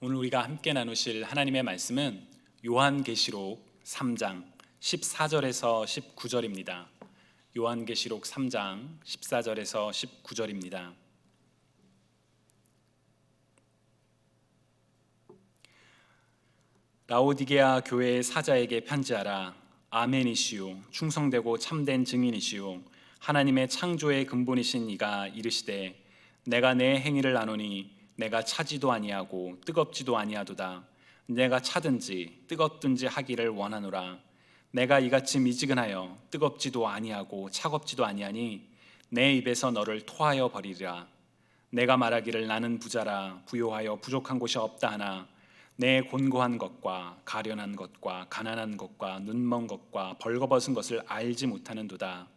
오늘 우리가 함께 나누실 하나님의 말씀은 요한계시록 3장 14절에서 19절입니다. 요한계시록 3장 14절에서 19절입니다. 라오디게아 교회의 사자에게 편지하라. 아멘이시요 충성되고 참된 증인이시요 하나님의 창조의 근본이신 이가 이르시되 내가 내 행위를 아노니 내가 차지도 아니하고 뜨겁지도 아니하도다. 내가 차든지 뜨겁든지 하기를 원하노라. 내가 이같이 미지근하여 뜨겁지도 아니하고 차갑지도 아니하니 내 입에서 너를 토하여 버리리라. 내가 말하기를 나는 부자라 부요하여 부족한 곳이 없다 하나 내 곤고한 것과 가련한 것과 가난한 것과 눈먼 것과 벌거벗은 것을 알지 못하는도다.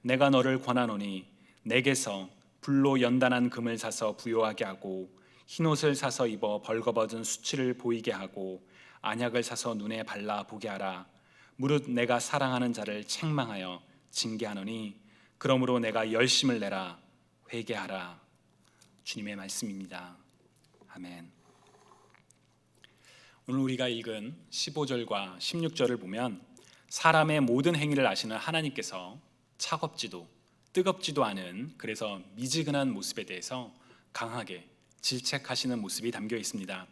내가 너를 권하노니 내게서 불로 연단한 금을 사서 부요하게 하고 흰옷을 사서 입어 벌거벗은 수치를 보이게 하고 안약을 사서 눈에 발라 보게 하라. 무릇 내가 사랑하는 자를 책망하여 징계하노니 그러므로 내가 열심을 내라 회개하라. 주님의 말씀입니다. 아멘. 오늘 우리가 읽은 15절과 16절을 보면 사람의 모든 행위를 아시는 하나님께서 차갑지도 뜨겁지도 않은 그래서 미지근한 모습에 대해서 강하게 질책하시는 모습이 담겨 있습니다.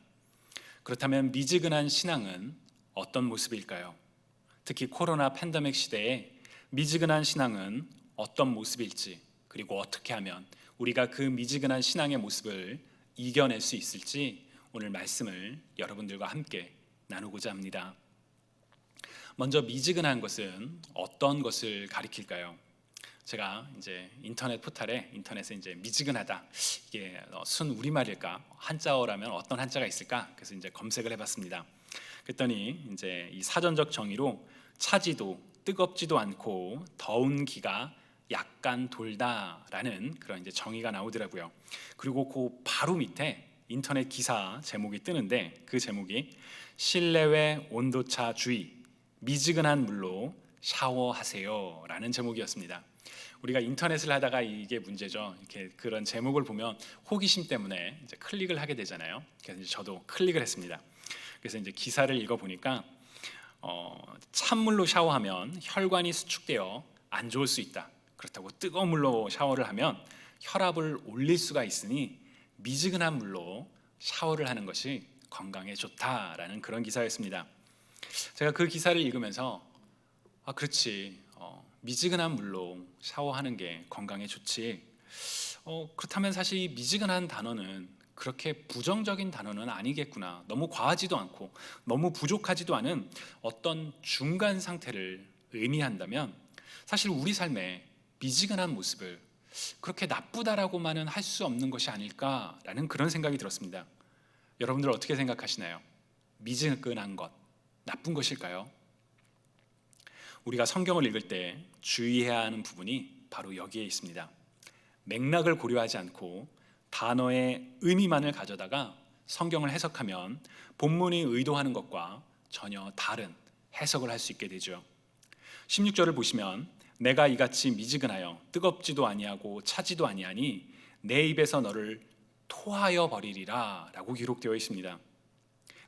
그렇다면 미지근한 신앙은 어떤 모습일까요? 특히 코로나 팬데믹 시대에 미지근한 신앙은 어떤 모습일지, 그리고 어떻게 하면 우리가 그 미지근한 신앙의 모습을 이겨낼 수 있을지 오늘 말씀을 여러분들과 함께 나누고자 합니다. 먼저 미지근한 것은 어떤 것을 가리킬까요? 제가 이제 인터넷에 이제 미지근하다 이게 순 우리말일까 한자어라면 어떤 한자가 있을까? 그래서 이제 검색을 해봤습니다. 그랬더니 이제 이 사전적 정의로 차지도 뜨겁지도 않고 더운 기가 약간 돌다라는 그런 이제 정의가 나오더라고요. 그리고 그 바로 밑에 인터넷 기사 제목이 뜨는데 그 제목이 실내외 온도차 주의 미지근한 물로 샤워하세요라는 제목이었습니다. 우리가 인터넷을 하다가 이게 문제죠. 이렇게 그런 제목을 보면 호기심 때문에 이제 클릭을 하게 되잖아요. 그래서 이제 저도 클릭을 했습니다. 그래서 이제 기사를 읽어 보니까 찬물로 샤워하면 혈관이 수축되어 안 좋을 수 있다. 그렇다고 뜨거운 물로 샤워를 하면 혈압을 올릴 수가 있으니 미지근한 물로 샤워를 하는 것이 건강에 좋다라는 그런 기사였습니다. 제가 그 기사를 읽으면서 그렇지. 미지근한 물로 샤워하는 게 건강에 좋지. 그렇다면 사실 이 미지근한 단어는 그렇게 부정적인 단어는 아니겠구나. 너무 과하지도 않고 너무 부족하지도 않은 어떤 중간 상태를 의미한다면 사실 우리 삶에 미지근한 모습을 그렇게 나쁘다라고만은 할 수 없는 것이 아닐까라는 그런 생각이 들었습니다. 여러분들 어떻게 생각하시나요? 미지근한 것 나쁜 것일까요? 우리가 성경을 읽을 때 주의해야 하는 부분이 바로 여기에 있습니다. 맥락을 고려하지 않고 단어의 의미만을 가져다가 성경을 해석하면 본문이 의도하는 것과 전혀 다른 해석을 할 수 있게 되죠. 16절을 보시면 내가 이같이 미지근하여 뜨겁지도 아니하고 차지도 아니하니 내 입에서 너를 토하여 버리리라 라고 기록되어 있습니다.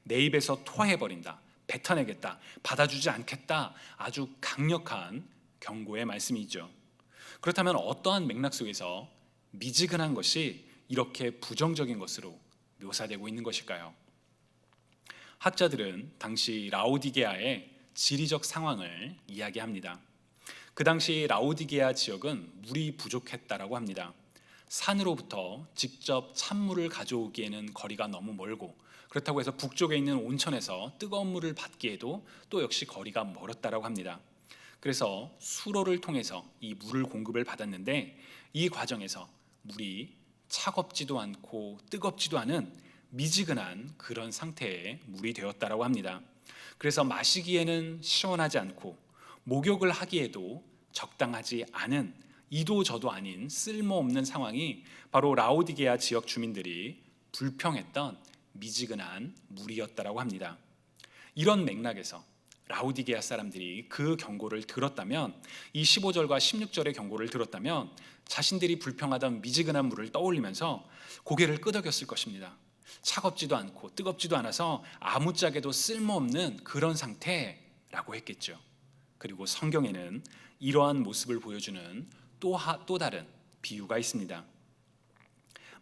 내 입에서 토해 버린다, 뱉어내겠다, 받아주지 않겠다, 아주 강력한 경고의 말씀이죠. 그렇다면 어떠한 맥락 속에서 미지근한 것이 이렇게 부정적인 것으로 묘사되고 있는 것일까요? 학자들은 당시 라오디게아의 지리적 상황을 이야기합니다. 그 당시 라오디게아 지역은 물이 부족했다라고 합니다. 산으로부터 직접 찬물을 가져오기에는 거리가 너무 멀고 그렇다고 해서 북쪽에 있는 온천에서 뜨거운 물을 받기에도 또 역시 거리가 멀었다라고 합니다. 그래서 수로를 통해서 이 물을 공급을 받았는데 이 과정에서 물이 차갑지도 않고 뜨겁지도 않은 미지근한 그런 상태의 물이 되었다라고 합니다. 그래서 마시기에는 시원하지 않고 목욕을 하기에도 적당하지 않은 이도 저도 아닌 쓸모없는 상황이 바로 라오디게아 지역 주민들이 불평했던 미지근한 물이었다라고 합니다. 이런 맥락에서 라오디게아 사람들이 그 경고를 들었다면 이 15절과 16절의 경고를 들었다면 자신들이 불평하던 미지근한 물을 떠올리면서 고개를 끄덕였을 것입니다. 차갑지도 않고 뜨겁지도 않아서 아무짝에도 쓸모없는 그런 상태라고 했겠죠. 그리고 성경에는 이러한 모습을 보여주는 또 다른 비유가 있습니다.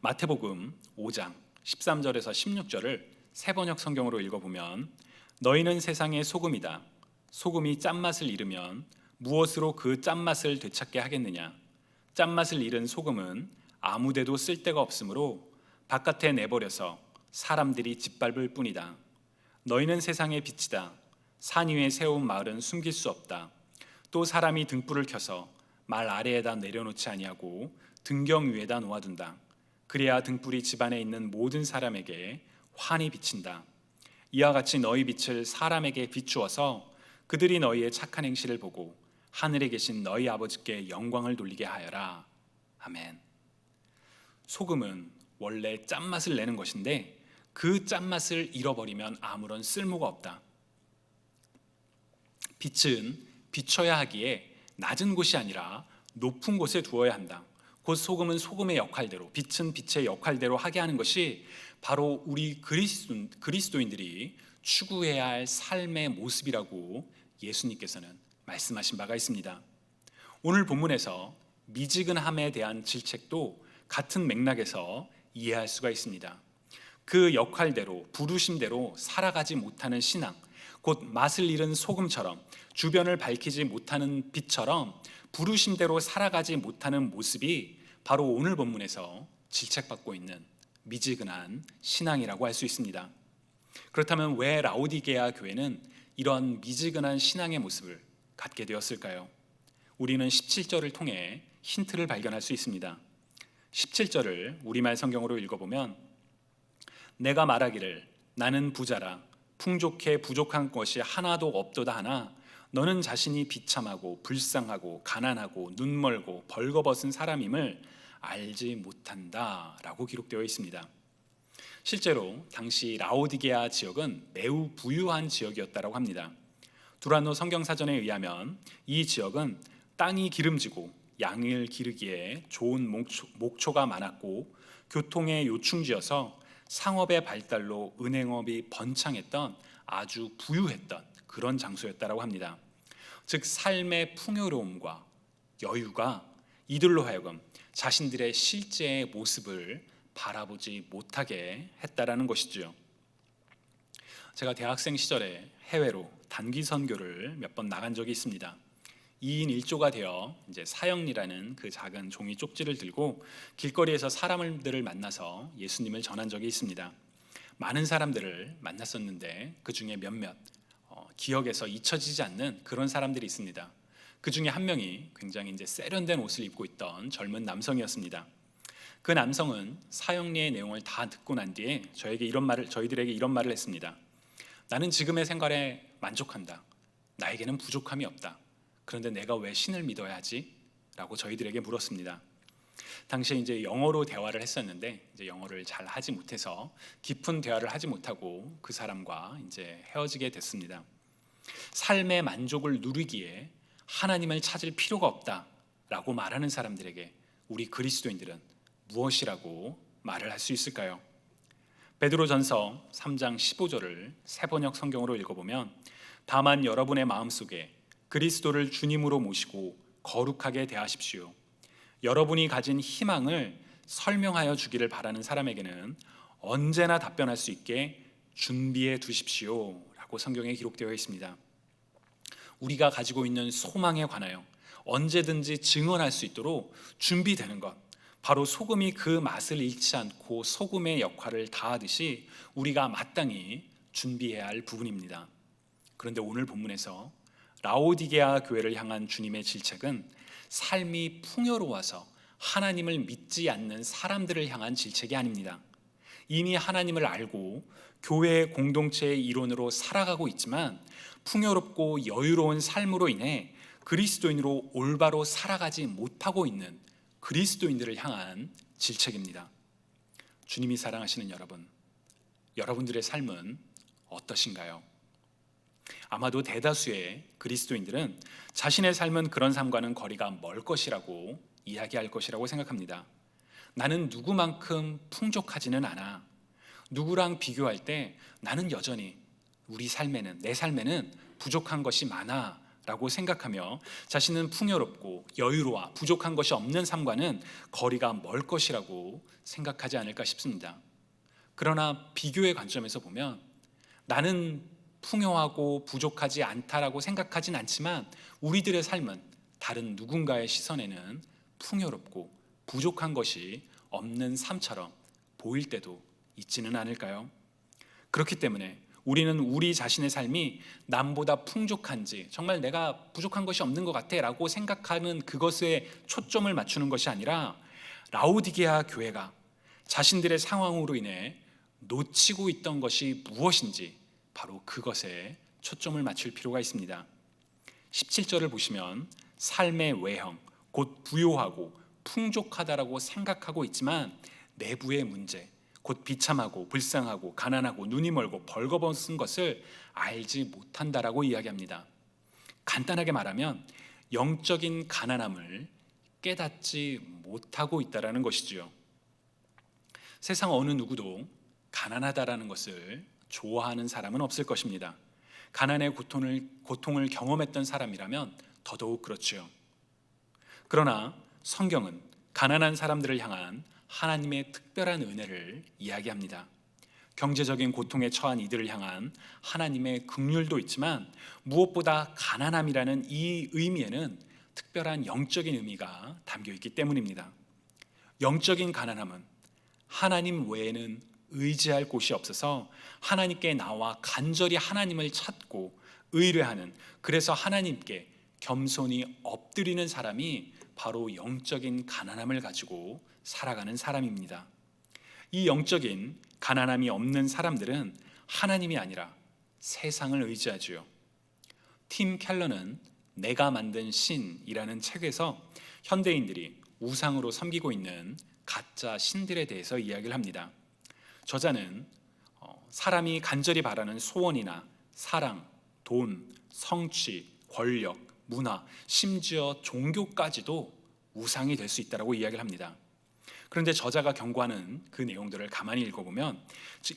마태복음 5장 13절에서 16절을 세번역 성경으로 읽어보면, 너희는 세상의 소금이다. 소금이 짠맛을 잃으면 무엇으로 그 짠맛을 되찾게 하겠느냐? 짠맛을 잃은 소금은 아무데도 쓸데가 없으므로 바깥에 내버려서 사람들이 짓밟을 뿐이다. 너희는 세상의 빛이다. 산 위에 세운 마을은 숨길 수 없다. 또 사람이 등불을 켜서 말 아래에다 내려놓지 아니하고 등경 위에다 놓아둔다. 그래야 등불이 집안에 있는 모든 사람에게 환히 비친다. 이와 같이 너희 빛을 사람에게 비추어서 그들이 너희의 착한 행실을 보고 하늘에 계신 너희 아버지께 영광을 돌리게 하여라. 아멘. 소금은 원래 짠맛을 내는 것인데 그 짠맛을 잃어버리면 아무런 쓸모가 없다. 빛은 비춰야 하기에 낮은 곳이 아니라 높은 곳에 두어야 한다. 곧 소금은 소금의 역할대로, 빛은 빛의 역할대로 하게 하는 것이 바로 우리 그리스도인들이 추구해야 할 삶의 모습이라고 예수님께서는 말씀하신 바가 있습니다. 오늘 본문에서 미지근함에 대한 질책도 같은 맥락에서 이해할 수가 있습니다. 그 역할대로, 부르심대로 살아가지 못하는 신앙, 곧 맛을 잃은 소금처럼, 주변을 밝히지 못하는 빛처럼 부르심대로 살아가지 못하는 모습이 바로 오늘 본문에서 질책받고 있는 미지근한 신앙이라고 할 수 있습니다. 그렇다면 왜 라오디게아 교회는 이런 미지근한 신앙의 모습을 갖게 되었을까요? 우리는 17절을 통해 힌트를 발견할 수 있습니다. 17절을 우리말 성경으로 읽어보면, 내가 말하기를 나는 부자라 풍족해 부족한 것이 하나도 없도다 하나 너는 자신이 비참하고 불쌍하고 가난하고 눈멀고 벌거벗은 사람임을 알지 못한다 라고 기록되어 있습니다. 실제로 당시 라오디게아 지역은 매우 부유한 지역이었다고 합니다. 두란노 성경사전에 의하면 이 지역은 땅이 기름지고 양을 기르기에 좋은 목초가 많았고 교통의 요충지여서 상업의 발달로 은행업이 번창했던 아주 부유했던 그런 장소였다고 합니다. 즉 삶의 풍요로움과 여유가 이들로 하여금 자신들의 실제의 모습을 바라보지 못하게 했다라는 것이죠. 제가 대학생 시절에 해외로 단기 선교를 몇 번 나간 적이 있습니다. 2인 1조가 되어 이제 사형리라는 그 작은 종이 쪽지를 들고 길거리에서 사람들을 만나서 예수님을 전한 적이 있습니다. 많은 사람들을 만났었는데 그 중에 몇몇 기억에서 잊혀지지 않는 그런 사람들이 있습니다. 그 중에 한 명이 굉장히 이제 세련된 옷을 입고 있던 젊은 남성이었습니다. 그 남성은 사형리의 내용을 다 듣고 난 뒤에 저희들에게 이런 말을 했습니다. 나는 지금의 생활에 만족한다. 나에게는 부족함이 없다. 그런데 내가 왜 신을 믿어야 하지? 라고 저희들에게 물었습니다. 당시에 이제 영어로 대화를 했었는데 이제 영어를 잘 하지 못해서 깊은 대화를 하지 못하고 그 사람과 이제 헤어지게 됐습니다. 삶의 만족을 누리기에 하나님을 찾을 필요가 없다라고 말하는 사람들에게 우리 그리스도인들은 무엇이라고 말을 할 수 있을까요? 베드로전서 3장 15절을 세번역 성경으로 읽어보면, 다만 여러분의 마음속에 그리스도를 주님으로 모시고 거룩하게 대하십시오. 여러분이 가진 희망을 설명하여 주기를 바라는 사람에게는 언제나 답변할 수 있게 준비해 두십시오 라고 성경에 기록되어 있습니다. 우리가 가지고 있는 소망에 관하여 언제든지 증언할 수 있도록 준비되는 것, 바로 소금이 그 맛을 잃지 않고 소금의 역할을 다하듯이 우리가 마땅히 준비해야 할 부분입니다. 그런데 오늘 본문에서 라오디게아 교회를 향한 주님의 질책은 삶이 풍요로워서 하나님을 믿지 않는 사람들을 향한 질책이 아닙니다. 이미 하나님을 알고 교회의 공동체의 일원으로 살아가고 있지만 풍요롭고 여유로운 삶으로 인해 그리스도인으로 올바로 살아가지 못하고 있는 그리스도인들을 향한 질책입니다. 주님이 사랑하시는 여러분, 여러분들의 삶은 어떠신가요? 아마도 대다수의 그리스도인들은 자신의 삶은 그런 삶과는 거리가 멀 것이라고 이야기할 것이라고 생각합니다. 나는 누구만큼 풍족하지는 않아. 누구랑 비교할 때 나는 여전히 내 삶에는 부족한 것이 많아 라고 생각하며 자신은 풍요롭고 여유로워 부족한 것이 없는 삶과는 거리가 멀 것이라고 생각하지 않을까 싶습니다. 그러나 비교의 관점에서 보면 나는 풍요하고 부족하지 않다라고 생각하진 않지만 우리들의 삶은 다른 누군가의 시선에는 풍요롭고 부족한 것이 없는 삶처럼 보일 때도 있지는 않을까요? 그렇기 때문에 우리는 우리 자신의 삶이 남보다 풍족한지, 정말 내가 부족한 것이 없는 것 같아 라고 생각하는 그것에 초점을 맞추는 것이 아니라 라오디게아 교회가 자신들의 상황으로 인해 놓치고 있던 것이 무엇인지 바로 그것에 초점을 맞출 필요가 있습니다. 17절을 보시면 삶의 외형, 곧 부요하고 풍족하다라고 생각하고 있지만 내부의 문제, 곧 비참하고 불쌍하고 가난하고 눈이 멀고 벌거벗은 것을 알지 못한다라고 이야기합니다. 간단하게 말하면 영적인 가난함을 깨닫지 못하고 있다라는 것이지요. 세상 어느 누구도 가난하다라는 것을 좋아하는 사람은 없을 것입니다. 가난의 고통을 경험했던 사람이라면 더더욱 그렇지요. 그러나 성경은 가난한 사람들을 향한 하나님의 특별한 은혜를 이야기합니다. 경제적인 고통에 처한 이들을 향한 하나님의 긍휼도 있지만 무엇보다 가난함이라는 이 의미에는 특별한 영적인 의미가 담겨 있기 때문입니다. 영적인 가난함은 하나님 외에는 의지할 곳이 없어서 하나님께 나와 간절히 하나님을 찾고 의뢰하는, 그래서 하나님께 겸손히 엎드리는 사람이 바로 영적인 가난함을 가지고 살아가는 사람입니다. 이 영적인 가난함이 없는 사람들은 하나님이 아니라 세상을 의지하지요. 팀 켈러는 내가 만든 신이라는 책에서 현대인들이 우상으로 섬기고 있는 가짜 신들에 대해서 이야기를 합니다. 저자는 사람이 간절히 바라는 소원이나 사랑, 돈, 성취, 권력, 문화, 심지어 종교까지도 우상이 될 수 있다고 이야기를 합니다. 그런데 저자가 경고하는 그 내용들을 가만히 읽어보면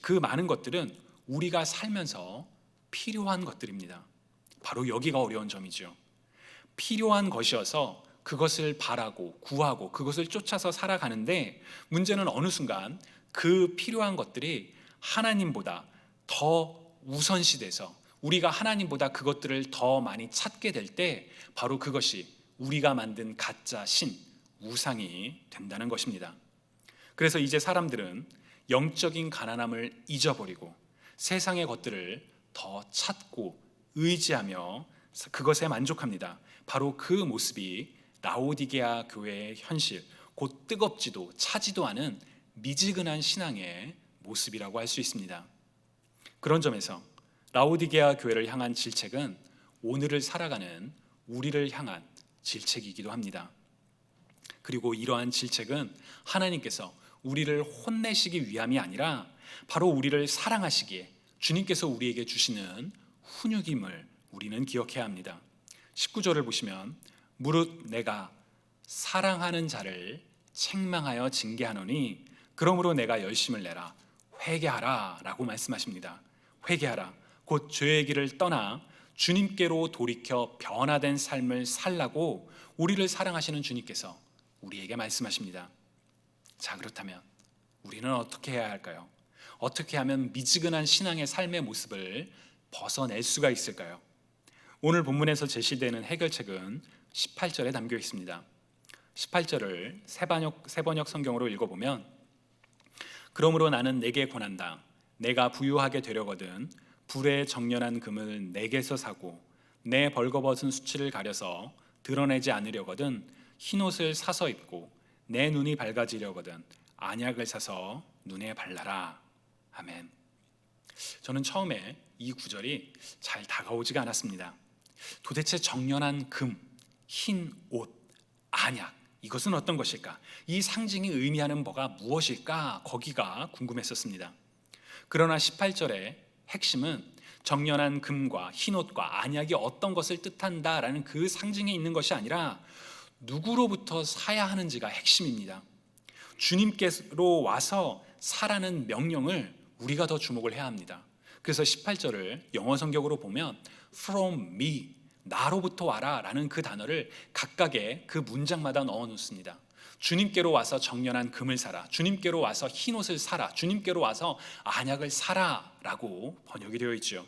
그 많은 것들은 우리가 살면서 필요한 것들입니다. 바로 여기가 어려운 점이죠. 필요한 것이어서 그것을 바라고 구하고 그것을 쫓아서 살아가는데 문제는 어느 순간 그 필요한 것들이 하나님보다 더 우선시돼서 우리가 하나님보다 그것들을 더 많이 찾게 될 때 바로 그것이 우리가 만든 가짜 신, 우상이 된다는 것입니다. 그래서 이제 사람들은 영적인 가난함을 잊어버리고 세상의 것들을 더 찾고 의지하며 그것에 만족합니다. 바로 그 모습이 라오디게아 교회의 현실, 곧 뜨겁지도 차지도 않은 미지근한 신앙의 모습이라고 할 수 있습니다. 그런 점에서 라오디게아 교회를 향한 질책은 오늘을 살아가는 우리를 향한 질책이기도 합니다. 그리고 이러한 질책은 하나님께서 우리를 혼내시기 위함이 아니라 바로 우리를 사랑하시기에 주님께서 우리에게 주시는 훈육임을 우리는 기억해야 합니다. 19절을 보시면 무릇 내가 사랑하는 자를 책망하여 징계하노니 그러므로 내가 열심을 내라 회개하라 라고 말씀하십니다. 회개하라, 곧 죄의 길을 떠나 주님께로 돌이켜 변화된 삶을 살라고 우리를 사랑하시는 주님께서 우리에게 말씀하십니다. 자, 그렇다면 우리는 어떻게 해야 할까요? 어떻게 하면 미지근한 신앙의 삶의 모습을 벗어낼 수가 있을까요? 오늘 본문에서 제시되는 해결책은 18절에 담겨 있습니다. 18절을 세번역 성경으로 읽어보면 그러므로 나는 내게 권한다. 내가 부유하게 되려거든 불에 정련한 금을 내게서 사고 내 벌거벗은 수치를 가려서 드러내지 않으려거든 흰옷을 사서 입고 내 눈이 밝아지려거든 안약을 사서 눈에 발라라. 아멘. 저는 처음에 이 구절이 잘 다가오지가 않았습니다. 도대체 정련한 금, 흰 옷, 안약, 이것은 어떤 것일까? 이 상징이 의미하는 바가 무엇일까? 거기가 궁금했었습니다. 그러나 18절의 핵심은 정련한 금과 흰옷과 안약이 어떤 것을 뜻한다라는 그 상징에 있는 것이 아니라 누구로부터 사야 하는지가 핵심입니다. 주님께로 와서 사라는 명령을 우리가 더 주목을 해야 합니다. 그래서 18절을 영어 성경으로 보면 from me, 나로부터 와라 라는 그 단어를 각각의 그 문장마다 넣어 놓습니다. 주님께로 와서 정련한 금을 사라, 주님께로 와서 흰옷을 사라, 주님께로 와서 안약을 사라 라고 번역이 되어 있죠.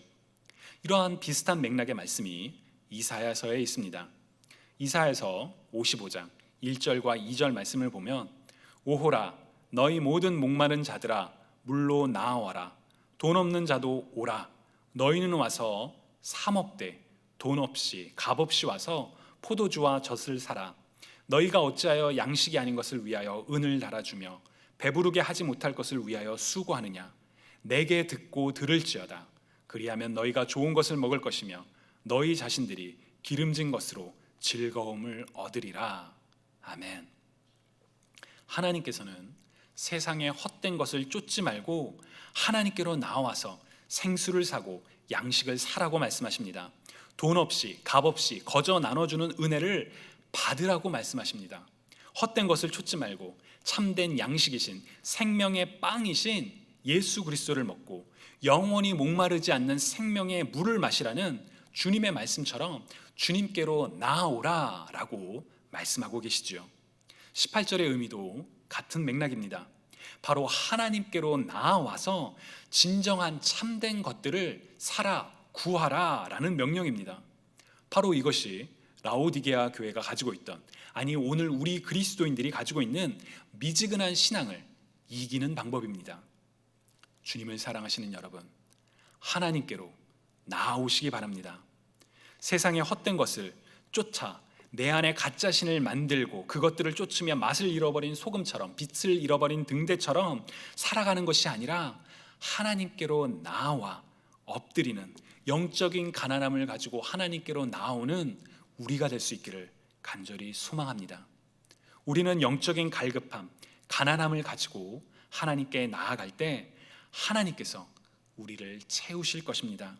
이러한 비슷한 맥락의 말씀이 이사야서에 있습니다. 이사야서 55장 1절과 2절 말씀을 보면 오호라 너희 모든 목마른 자들아 물로 나아와라 돈 없는 자도 오라 너희는 와서 사 먹되 돈 없이 값 없이 와서 포도주와 젖을 사라 너희가 어찌하여 양식이 아닌 것을 위하여 은을 달아주며 배부르게 하지 못할 것을 위하여 수고하느냐 내게 듣고 들을지어다 그리하면 너희가 좋은 것을 먹을 것이며 너희 자신들이 기름진 것으로 즐거움을 얻으리라. 아멘. 하나님께서는 세상의 헛된 것을 쫓지 말고 하나님께로 나와서 생수를 사고 양식을 사라고 말씀하십니다. 돈 없이 값 없이 거저 나눠주는 은혜를 받으라고 말씀하십니다. 헛된 것을 쫓지 말고 참된 양식이신 생명의 빵이신 예수 그리스도를 먹고 영원히 목마르지 않는 생명의 물을 마시라는 주님의 말씀처럼 주님께로 나아오라 라고 말씀하고 계시죠. 18절의 의미도 같은 맥락입니다. 바로 하나님께로 나아와서 진정한 참된 것들을 사라, 구하라 라는 명령입니다. 바로 이것이 라오디게아 교회가 가지고 있던, 아니 오늘 우리 그리스도인들이 가지고 있는 미지근한 신앙을 이기는 방법입니다. 주님을 사랑하시는 여러분, 하나님께로 나아오시기 바랍니다. 세상의 헛된 것을 쫓아 내 안에 가짜신을 만들고 그것들을 쫓으며 맛을 잃어버린 소금처럼, 빛을 잃어버린 등대처럼 살아가는 것이 아니라 하나님께로 나아와 엎드리는 영적인 가난함을 가지고 하나님께로 나오는 우리가 될 수 있기를 간절히 소망합니다. 우리는 영적인 갈급함, 가난함을 가지고 하나님께 나아갈 때 하나님께서 우리를 채우실 것입니다.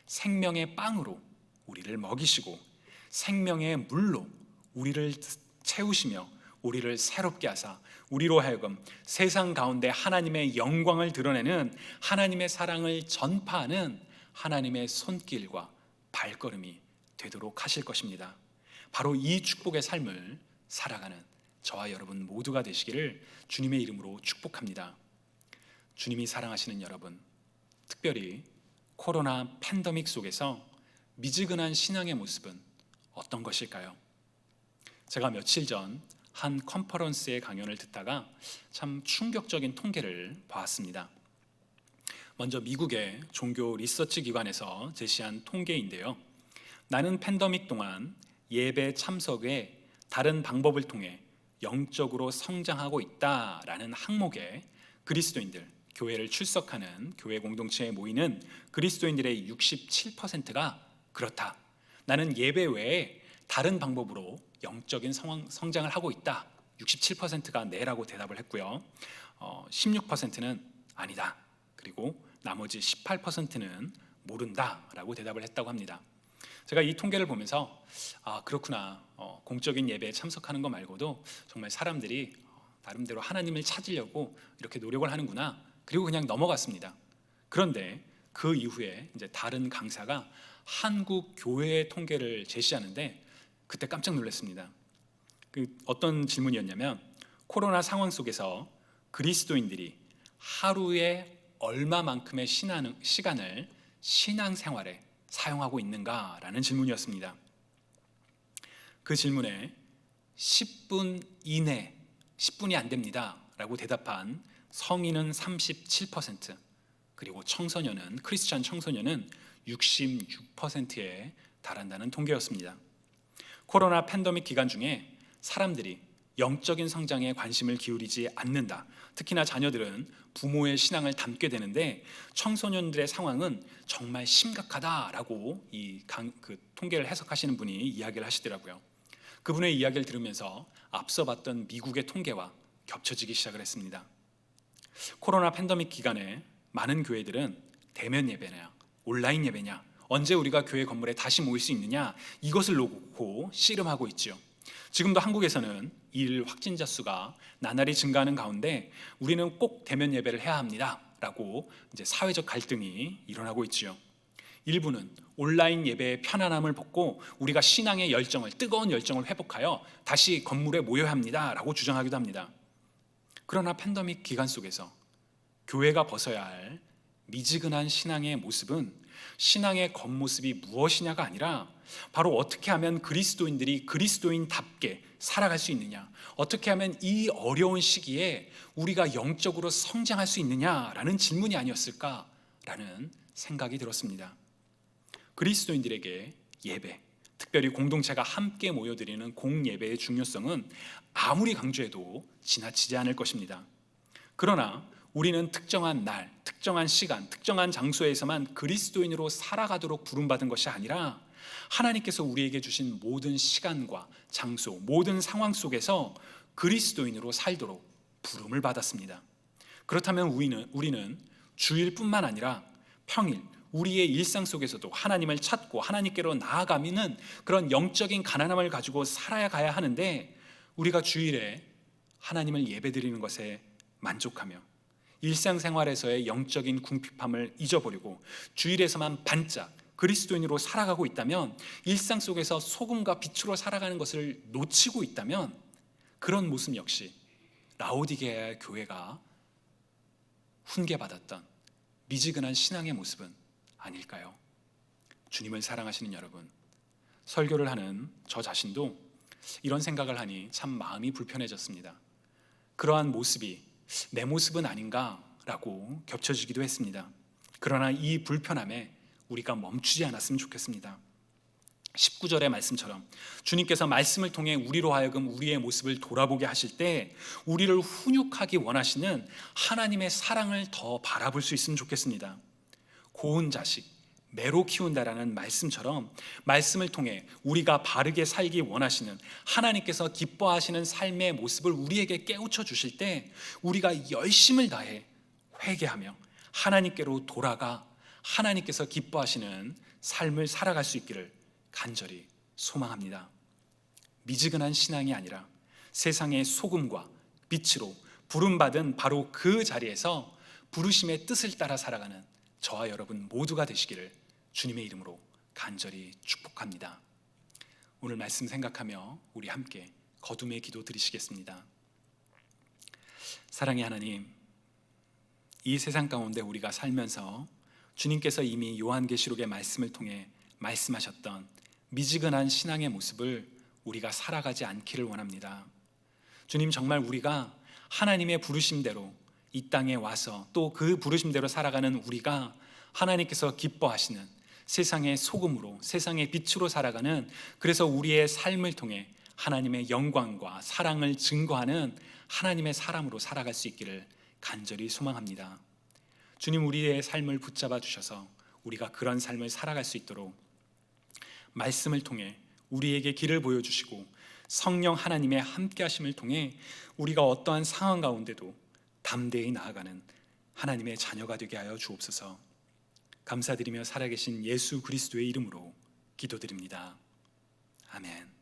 생명의 빵으로 우리를 먹이시고 생명의 물로 우리를 채우시며 우리를 새롭게 하사 우리로 하여금 세상 가운데 하나님의 영광을 드러내는, 하나님의 사랑을 전파하는 하나님의 손길과 발걸음이 되도록 하실 것입니다. 바로 이 축복의 삶을 살아가는 저와 여러분 모두가 되시기를 주님의 이름으로 축복합니다. 주님이 사랑하시는 여러분, 특별히 코로나 팬데믹 속에서 미지근한 신앙의 모습은 어떤 것일까요? 제가 며칠 전 한 컨퍼런스의 강연을 듣다가 참 충격적인 통계를 보았습니다. 먼저 미국의 종교 리서치 기관에서 제시한 통계인데요. 나는 팬데믹 동안 예배 참석에 다른 방법을 통해 영적으로 성장하고 있다라는 항목에 그리스도인들, 교회를 출석하는 교회 공동체에 모이는 그리스도인들의 67%가 그렇다. 나는 예배 외에 다른 방법으로 영적인 성장을 하고 있다. 67%가 네라고 대답을 했고요. 16%는 아니다. 그리고 나머지 18%는 모른다라고 대답을 했다고 합니다. 제가 이 통계를 보면서 그렇구나. 공적인 예배에 참석하는 것 말고도 정말 사람들이 나름대로 하나님을 찾으려고 이렇게 노력을 하는구나. 그리고 그냥 넘어갔습니다. 그런데 그 이후에 이제 다른 강사가 한국 교회의 통계를 제시하는데 그때 깜짝 놀랐습니다. 어떤 질문이었냐면 코로나 상황 속에서 그리스도인들이 하루에 얼마만큼의 시간을 신앙생활에 사용하고 있는가라는 질문이었습니다. 그 질문에 10분 이내, 10분이 안 됩니다 라고 대답한 성인은 37%, 그리고 청소년은, 크리스찬 청소년은 66%에 달한다는 통계였습니다. 코로나 팬데믹 기간 중에 사람들이 영적인 성장에 관심을 기울이지 않는다. 특히나 자녀들은 부모의 신앙을 닮게 되는데 청소년들의 상황은 정말 심각하다라고 그 통계를 해석하시는 분이 이야기를 하시더라고요. 그분의 이야기를 들으면서 앞서 봤던 미국의 통계와 겹쳐지기 시작을 했습니다. 코로나 팬데믹 기간에 많은 교회들은 대면 예배냐, 온라인 예배냐, 언제 우리가 교회 건물에 다시 모일 수 있느냐, 이것을 놓고 씨름하고 있죠. 지금도 한국에서는 일 확진자 수가 나날이 증가하는 가운데 우리는 꼭 대면 예배를 해야 합니다 라고 이제 사회적 갈등이 일어나고 있지요. 일부는 온라인 예배의 편안함을 벗고 우리가 신앙의 열정을, 뜨거운 열정을 회복하여 다시 건물에 모여야 합니다 라고 주장하기도 합니다. 그러나 팬데믹 기간 속에서 교회가 벗어야 할 미지근한 신앙의 모습은 신앙의 겉모습이 무엇이냐가 아니라 바로 어떻게 하면 그리스도인들이 그리스도인답게 살아갈 수 있느냐, 어떻게 하면 이 어려운 시기에 우리가 영적으로 성장할 수 있느냐라는 질문이 아니었을까라는 생각이 들었습니다. 그리스도인들에게 예배, 특별히 공동체가 함께 모여드리는 공예배의 중요성은 아무리 강조해도 지나치지 않을 것입니다. 그러나 우리는 특정한 날, 특정한 시간, 특정한 장소에서만 그리스도인으로 살아가도록 부름받은 것이 아니라 하나님께서 우리에게 주신 모든 시간과 장소, 모든 상황 속에서 그리스도인으로 살도록 부름을 받았습니다. 그렇다면 우리는 주일뿐만 아니라 평일, 우리의 일상 속에서도 하나님을 찾고 하나님께로 나아가는 그런 영적인 가난함을 가지고 살아야 가야 하는데, 우리가 주일에 하나님을 예배드리는 것에 만족하며 일상생활에서의 영적인 궁핍함을 잊어버리고 주일에서만 반짝 그리스도인으로 살아가고 있다면, 일상 속에서 소금과 빛으로 살아가는 것을 놓치고 있다면, 그런 모습 역시 라오디게아 교회가 훈계받았던 미지근한 신앙의 모습은 아닐까요? 주님을 사랑하시는 여러분, 설교를 하는 저 자신도 이런 생각을 하니 참 마음이 불편해졌습니다. 그러한 모습이 내 모습은 아닌가라고 겹쳐지기도 했습니다. 그러나 이 불편함에 우리가 멈추지 않았으면 좋겠습니다. 19절의 말씀처럼 주님께서 말씀을 통해 우리로 하여금 우리의 모습을 돌아보게 하실 때 우리를 훈육하기 원하시는 하나님의 사랑을 더 바라볼 수 있으면 좋겠습니다. 고운 자식, 매로 키운다라는 말씀처럼 말씀을 통해 우리가 바르게 살기 원하시는 하나님께서 기뻐하시는 삶의 모습을 우리에게 깨우쳐 주실 때 우리가 열심을 다해 회개하며 하나님께로 돌아가 하나님께서 기뻐하시는 삶을 살아갈 수 있기를 간절히 소망합니다. 미지근한 신앙이 아니라 세상의 소금과 빛으로 부름받은 바로 그 자리에서 부르심의 뜻을 따라 살아가는 저와 여러분 모두가 되시기를 주님의 이름으로 간절히 축복합니다. 오늘 말씀 생각하며 우리 함께 거듭의 기도 드리시겠습니다. 사랑의 하나님, 이 세상 가운데 우리가 살면서 주님께서 이미 요한계시록의 말씀을 통해 말씀하셨던 미지근한 신앙의 모습을 우리가 살아가지 않기를 원합니다. 주님, 정말 우리가 하나님의 부르심대로 이 땅에 와서 또 그 부르심대로 살아가는 우리가 하나님께서 기뻐하시는 세상의 소금으로, 세상의 빛으로 살아가는, 그래서 우리의 삶을 통해 하나님의 영광과 사랑을 증거하는 하나님의 사람으로 살아갈 수 있기를 간절히 소망합니다. 주님, 우리의 삶을 붙잡아 주셔서 우리가 그런 삶을 살아갈 수 있도록 말씀을 통해 우리에게 길을 보여주시고 성령 하나님의 함께 하심을 통해 우리가 어떠한 상황 가운데도 담대히 나아가는 하나님의 자녀가 되게 하여 주옵소서. 감사드리며 살아계신 예수 그리스도의 이름으로 기도드립니다. 아멘.